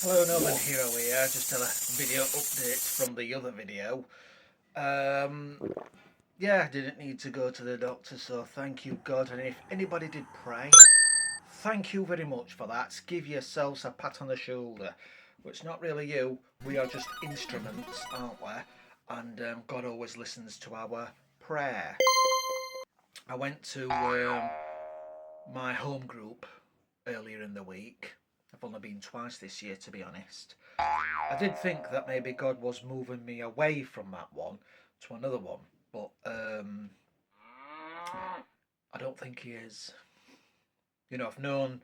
Hello, Northern Hero here. Just a video update from the other video. Um, yeah, I didn't need to go to the doctor, so thank you, God. And if anybody did pray, thank you very much for that. Give yourselves a pat on the shoulder. But it's not really you. We are just instruments, aren't we? And God always listens to our prayer. I went to my home group earlier in the week. I've only been twice this year, to be honest. I did think that maybe God was moving me away from that one to another one, but I don't think He is. You know, I've known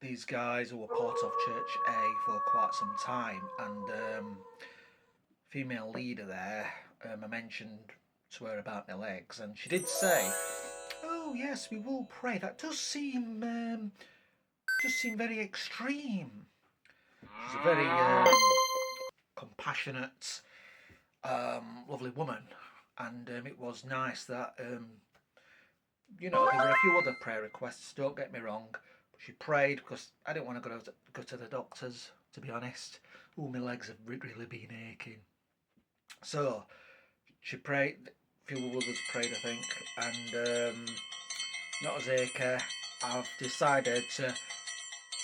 these guys who were part of Church A for quite some time, and female leader there, I mentioned to her about my legs, and she did say, "Oh yes, we will pray. That does seem very extreme." She's a very compassionate, lovely woman, and it was nice that there were a few other prayer requests. Don't get me wrong, but she prayed because I didn't want to go to the doctors, to be honest. Oh, my legs have really been aching. So she prayed. A few others prayed, I think, and not as acre. I've decided to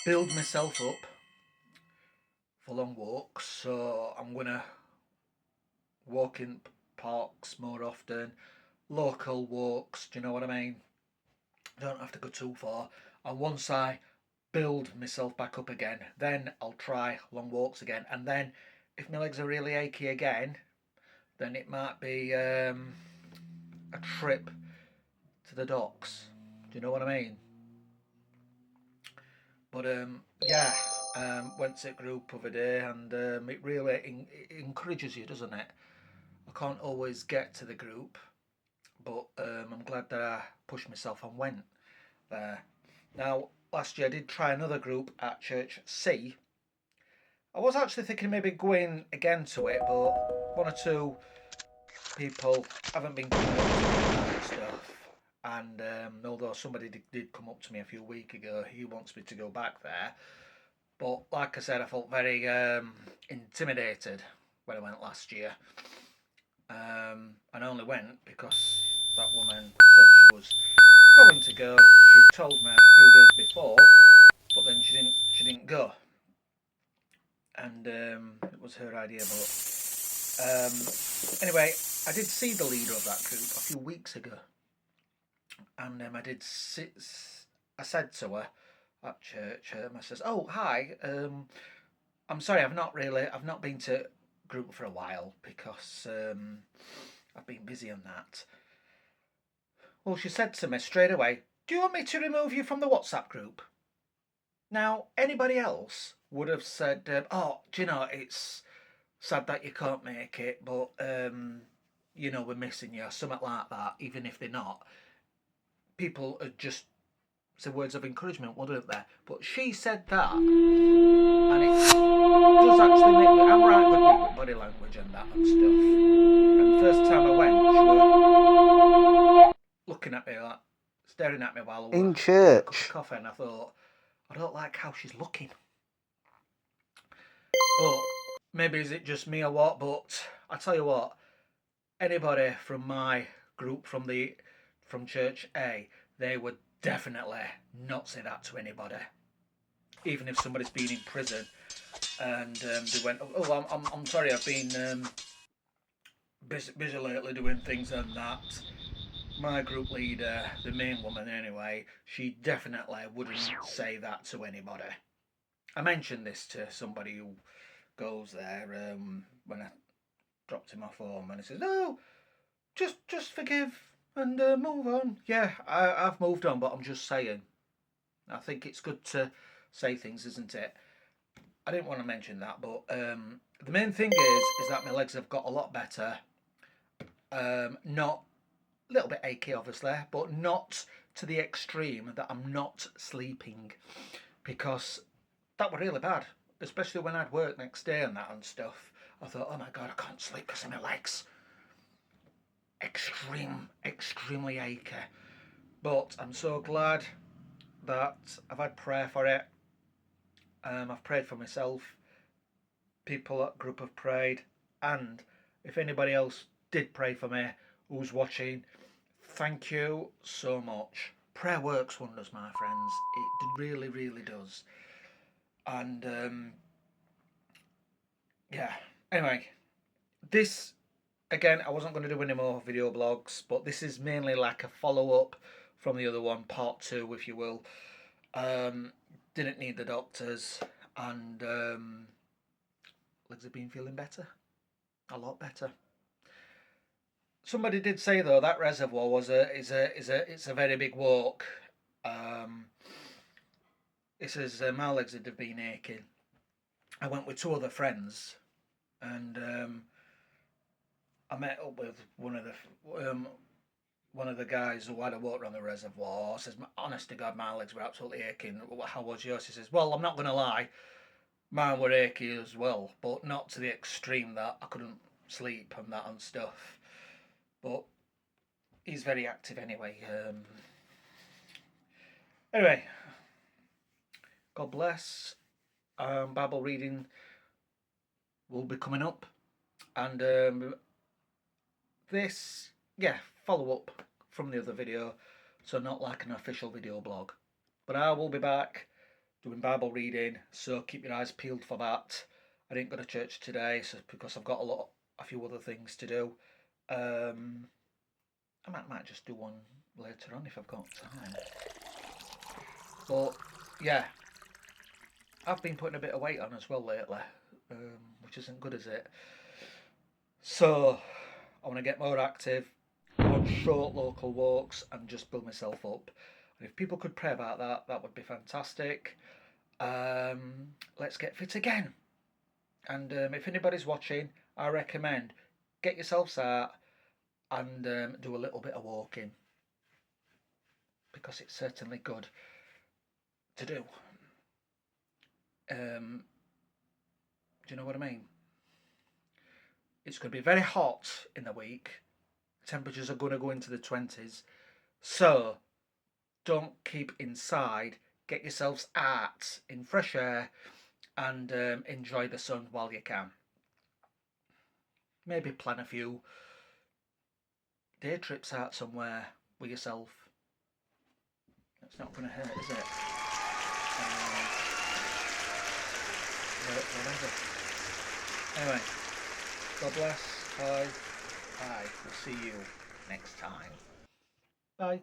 build myself up for long walks, so I'm gonna walk in parks more often, local walks. Do you know what I mean? Don't have to go too far. And once I build myself back up again, then I'll try long walks again. And then if my legs are really achy again, then it might be a trip to the docks. Do you know what I mean? But yeah, went to a group of a day, and it really it encourages you, doesn't it? I can't always get to the group, but I'm glad that I pushed myself and went there. Now, last year I did try another group at Church C. I was actually thinking maybe going again to it, but one or two people haven't been coming up to me and stuff. And although somebody did come up to me a few weeks ago, he wants me to go back there. But like I said, I felt very intimidated when I went last year. And I only went because that woman said she was going to go. She told me a few days before, but then she didn't go, and it was her idea. But anyway, I did see the leader of that group a few weeks ago, and I said to her at church, I says, "Oh, hi. I'm sorry, I've not been to group for a while because I've been busy on that." Well, she said to me straight away, "Do you want me to remove you from the WhatsApp group?" Now, anybody else would have said, "Oh, do you know, it's sad that you can't make it, but we're missing you," something like that. Even if they're not, people are just say words of encouragement, wouldn't they? But she said that, and it does actually make me. I'm right good with body language and that and stuff. And the first time I went, she were looking at me like staring at me while I was In getting a cup of church. coffee, and I thought, I don't like how she's looking. But maybe is it just me or what? But I tell you what, anybody from my group from Church A, they would definitely not say that to anybody. Even if somebody's been in prison and they went, "Oh, I'm sorry, I've been busy lately doing things and that." My group leader, the main woman anyway, she definitely wouldn't say that to anybody. I mentioned this to somebody who goes there when I dropped him off home, and he says, "No, just forgive and move on." Yeah, I've moved on, but I'm just saying. I think it's good to say things, isn't it? I didn't want to mention that, but the main thing is that my legs have got a lot better. Not a little bit achy, obviously, but not to the extreme that I'm not sleeping, because that were really bad, especially when I'd work next day and that and stuff. I thought, oh my God, I can't sleep because of my legs. Extremely achy. But I'm so glad that I've had prayer for it. I've prayed for myself. People at group have prayed, and if anybody else did pray for me who's watching, thank you so much. Prayer works wonders, my friends. It really, really does. And yeah. Anyway, this again, I wasn't going to do any more video blogs, but this is mainly like a follow up from the other one, part 2, if you will. Didn't need the doctors, and legs have been feeling better, a lot better. Somebody did say though that reservoir it's a very big walk. It says my legs had been aching. I went with 2 other friends, and I met up with one of the guys who had a walk around the reservoir. Says, honest to God, my legs were absolutely aching. How was yours? He says, well, I'm not going to lie, mine were achy as well, but not to the extreme that I couldn't sleep and that and stuff. But he's very active anyway. Anyway, God bless. Bible reading will be coming up, and this, yeah, follow up from the other video, so not like an official video blog, but I will be back doing Bible reading, so keep your eyes peeled for that. I didn't go to church today, so because I've got a few other things to do. I might just do one later on if I've got time. But yeah, I've been putting a bit of weight on as well lately, which isn't good, is it? So I want to get more active, go on short local walks, and just build myself up. And if people could pray about that, that would be fantastic. Let's get fit again. And if anybody's watching, I recommend get yourselves out and do a little bit of walking, because it's certainly good to do. Do you know what I mean? It's going to be very hot in the week. Temperatures are going to go into the 20s. So don't keep inside. Get yourselves out in fresh air and enjoy the sun while you can. Maybe plan a few day trips out somewhere with yourself. That's not going to hurt, is it? Whatever. Anyway, God bless. Bye. Bye. We'll see you next time. Bye.